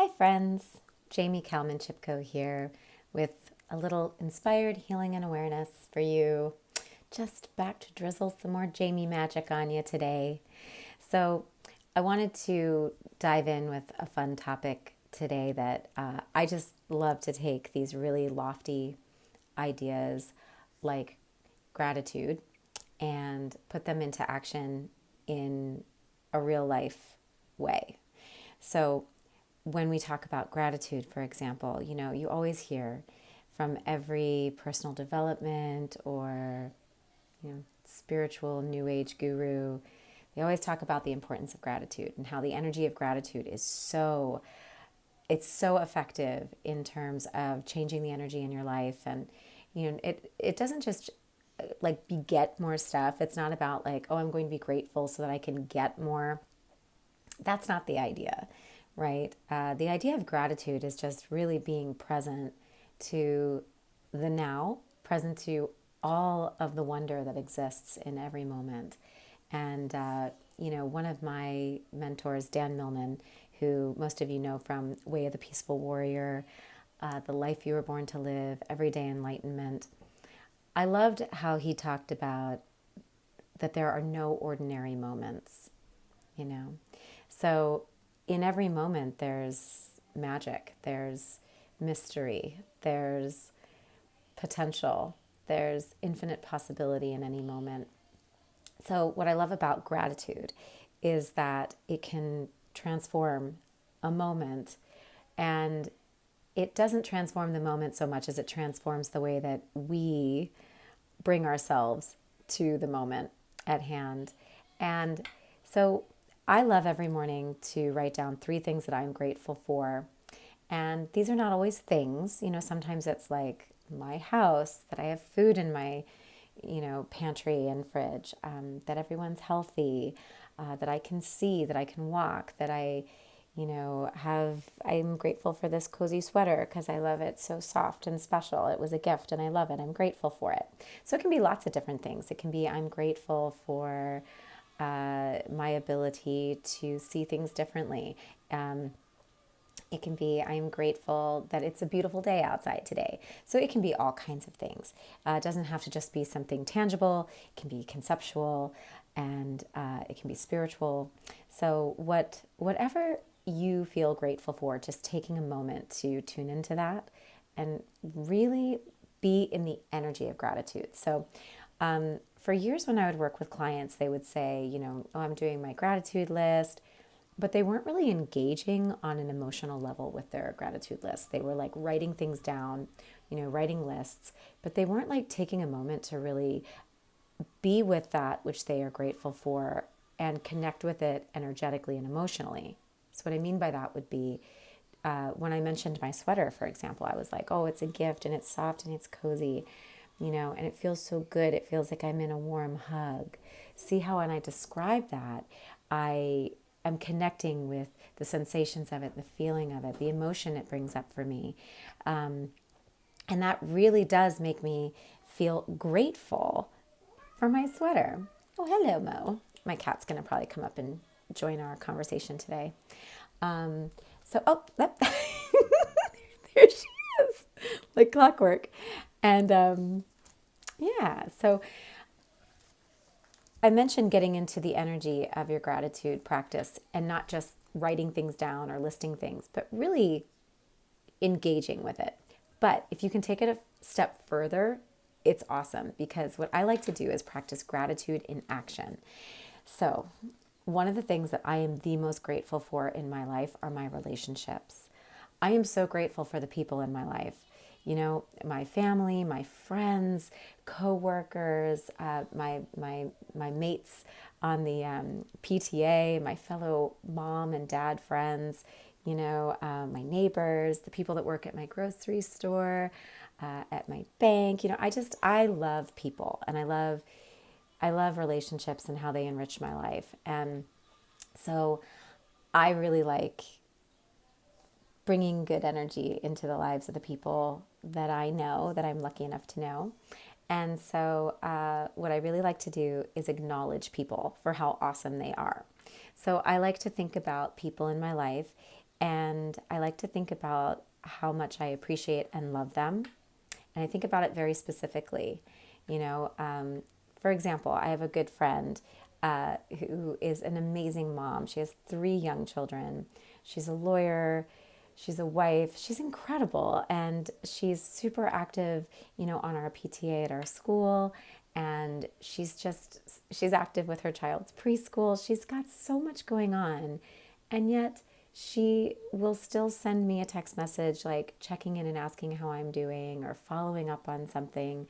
Hi, friends. Jamie Kalman-Chipko here with a little inspired healing and awareness for you. Just back to drizzle some more Jamie magic on you today. So, I wanted to dive in with a fun topic today that I just love to take these really lofty ideas like gratitude and put them into action in a real life way. So, when we talk about gratitude, for example, you always hear from every personal development or, spiritual new age guru, they always talk about the importance of gratitude and how the energy of gratitude is it's so effective in terms of changing the energy in your life. And, it doesn't just like beget more stuff. It's not about like, oh, I'm going to be grateful so that I can get more. That's not the idea, right? The idea of gratitude is just really being present to the now, present to all of the wonder that exists in every moment. And, one of my mentors, Dan Millman, who most of you know from Way of the Peaceful Warrior, The Life You Were Born to Live, Everyday Enlightenment, I loved how he talked about that there are no ordinary moments, you know. So in every moment, there's magic, there's mystery, there's potential, there's infinite possibility in any moment. So, what I love about gratitude is that it can transform a moment, and it doesn't transform the moment so much as it transforms the way that we bring ourselves to the moment at hand. And so I love every morning to write down 3 things that I'm grateful for. And these are not always things, sometimes it's like my house, that I have food in my, pantry and fridge, that everyone's healthy, that I can see, that I can walk, that I'm grateful for this cozy sweater because I love it, so soft and special. It was a gift and I love it. I'm grateful for it. So it can be lots of different things. It can be I'm grateful for my ability to see things differently. It can be I'm grateful that it's a beautiful day outside today. So it can be all kinds of things. It doesn't have to just be something tangible. It can be conceptual, and it can be spiritual. So whatever you feel grateful for, just taking a moment to tune into that and really be in the energy of gratitude. So for years when I would work with clients, they would say, oh, I'm doing my gratitude list, but they weren't really engaging on an emotional level with their gratitude list. They were like writing things down, writing lists, but they weren't like taking a moment to really be with that which they are grateful for and connect with it energetically and emotionally. So what I mean by that would be when I mentioned my sweater, for example, I was like, oh, it's a gift and it's soft and it's cozy, and it feels so good. It feels like I'm in a warm hug. See how when I describe that, I'm connecting with the sensations of it, the feeling of it, the emotion it brings up for me. And that really does make me feel grateful for my sweater. Oh, hello, Mo. My cat's going to probably come up and join our conversation today. There she is, like clockwork. And so I mentioned getting into the energy of your gratitude practice and not just writing things down or listing things, but really engaging with it. But if you can take it a step further, it's awesome, because what I like to do is practice gratitude in action. So one of the things that I am the most grateful for in my life are my relationships. I am so grateful for the people in my life. My family, my friends, co-workers, my mates on the PTA, my fellow mom and dad friends, my neighbors, the people that work at my grocery store, at my bank. I love people, and I love relationships and how they enrich my life. And so I really like bringing good energy into the lives of the people that I know, that I'm lucky enough to know. And so what I really like to do is acknowledge people for how awesome they are. So I like to think about people in my life And I like to think about how much I appreciate and love them. And I think about it very specifically. You know, for example, I have a good friend who is an amazing mom. She has 3 young children. She's a lawyer. She's a wife. She's incredible. And she's super active, on our PTA at our school. And she's active with her child's preschool. She's got so much going on. And yet she will still send me a text message like checking in and asking how I'm doing or following up on something.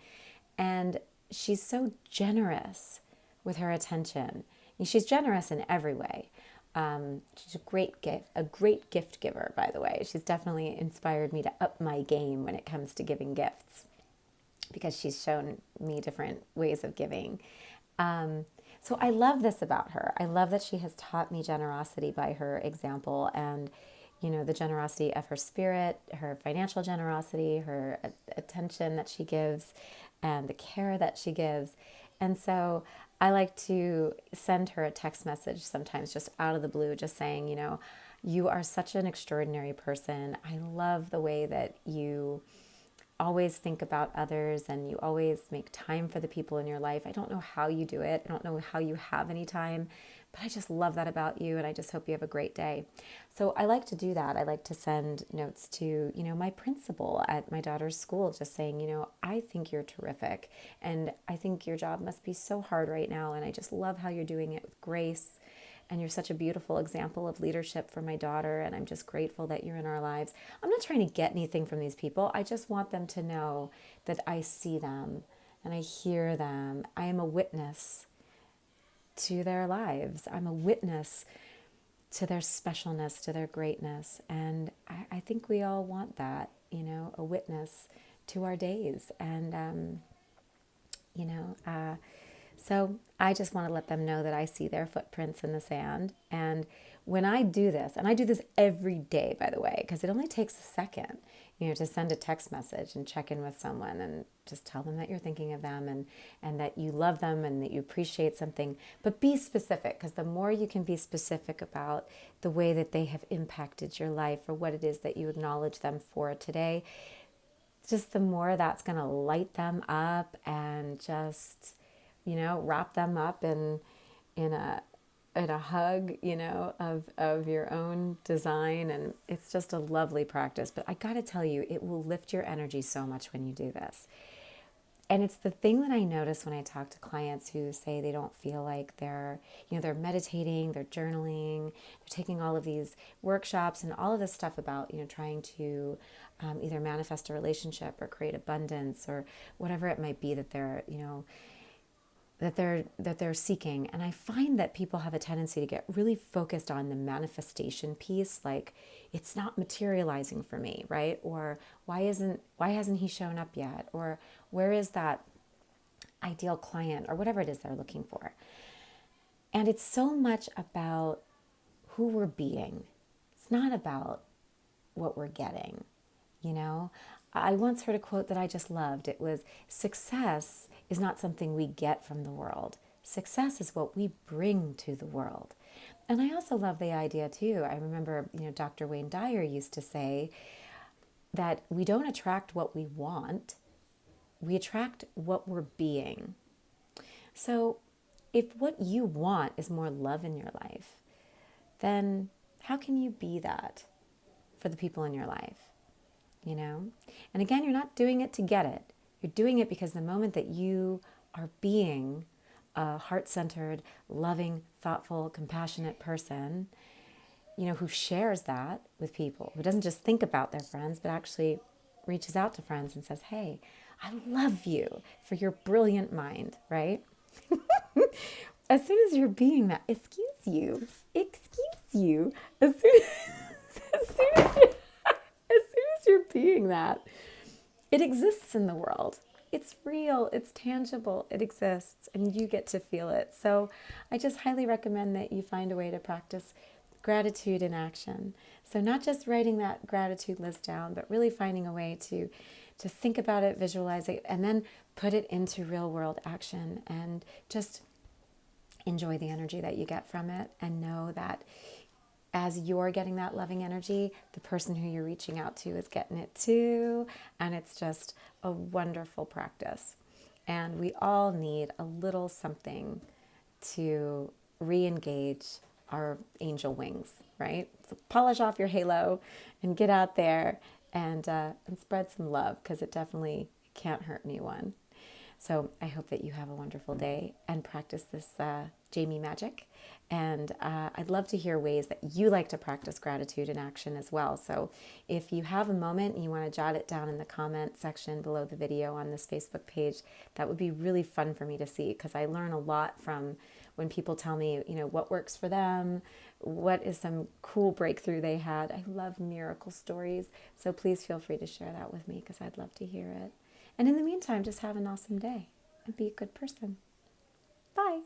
And she's so generous with her attention. And she's generous in every way. She's a great gift giver, by the way. She's definitely inspired me to up my game when it comes to giving gifts because she's shown me different ways of giving. So I love this about her. I love that she has taught me generosity by her example and, the generosity of her spirit, her financial generosity, her attention that she gives, and the care that she gives. And so I like to send her a text message sometimes just out of the blue, just saying, you are such an extraordinary person. I love the way that you always think about others and you always make time for the people in your life. I don't know how you do it. I don't know how you have any time, but I just love that about you and I just hope you have a great day. So I like to do that. I like to send notes to, my principal at my daughter's school just saying, I think you're terrific and I think your job must be so hard right now and I just love how you're doing it with grace. And you're such a beautiful example of leadership for my daughter. And I'm just grateful that you're in our lives. I'm not trying to get anything from these people. I just want them to know that I see them and I hear them. I am a witness to their lives. I'm a witness to their specialness, to their greatness. And I think we all want that, a witness to our days. And, so I just want to let them know that I see their footprints in the sand. And when I do this, and I do this every day, by the way, because it only takes a second, to send a text message and check in with someone and just tell them that you're thinking of them and that you love them and that you appreciate something. But be specific, because the more you can be specific about the way that they have impacted your life or what it is that you acknowledge them for today, just the more that's going to light them up and just wrap them up in a hug, of your own design. And it's just a lovely practice. But I got to tell you, it will lift your energy so much when you do this. And it's the thing that I notice when I talk to clients who say they don't feel like they're meditating, they're journaling, they're taking all of these workshops and all of this stuff about, trying to either manifest a relationship or create abundance or whatever it might be that they're, that they're seeking. And I find that people have a tendency to get really focused on the manifestation piece, like it's not materializing for me, right? Or why hasn't he shown up yet? Or where is that ideal client or whatever it is they're looking for? And it's so much about who we're being. It's not about what we're getting, I once heard a quote that I just loved. It was, success is not something we get from the world. Success is what we bring to the world. And I also love the idea too. I remember, Dr. Wayne Dyer used to say that we don't attract what we want. We attract what we're being. So if what you want is more love in your life, then how can you be that for the people in your life? And again, you're not doing it to get it. You're doing it because the moment that you are being a heart-centered, loving, thoughtful, compassionate person, who shares that with people, who doesn't just think about their friends, but actually reaches out to friends and says, hey, I love you for your brilliant mind, right? As soon as you're being that, excuse you, as soon as you're being that, it exists in the world. It's real, it's tangible, it exists, and you get to feel it. So I just highly recommend that you find a way to practice gratitude in action. So not just writing that gratitude list down, but really finding a way to think about it, visualize it, and then put it into real world action and just enjoy the energy that you get from it and know that as you're getting that loving energy, the person who you're reaching out to is getting it too. And it's just a wonderful practice. And we all need a little something to re-engage our angel wings, right? So polish off your halo and get out there and spread some love, because it definitely can't hurt anyone. So I hope that you have a wonderful day and practice this Jaime magic. And I'd love to hear ways that you like to practice gratitude in action as well. So if you have a moment and you want to jot it down in the comment section below the video on this Facebook page, that would be really fun for me to see, because I learn a lot from when people tell me, what works for them, what is some cool breakthrough they had. I love miracle stories. So please feel free to share that with me, because I'd love to hear it. And in the meantime, just have an awesome day and be a good person. Bye.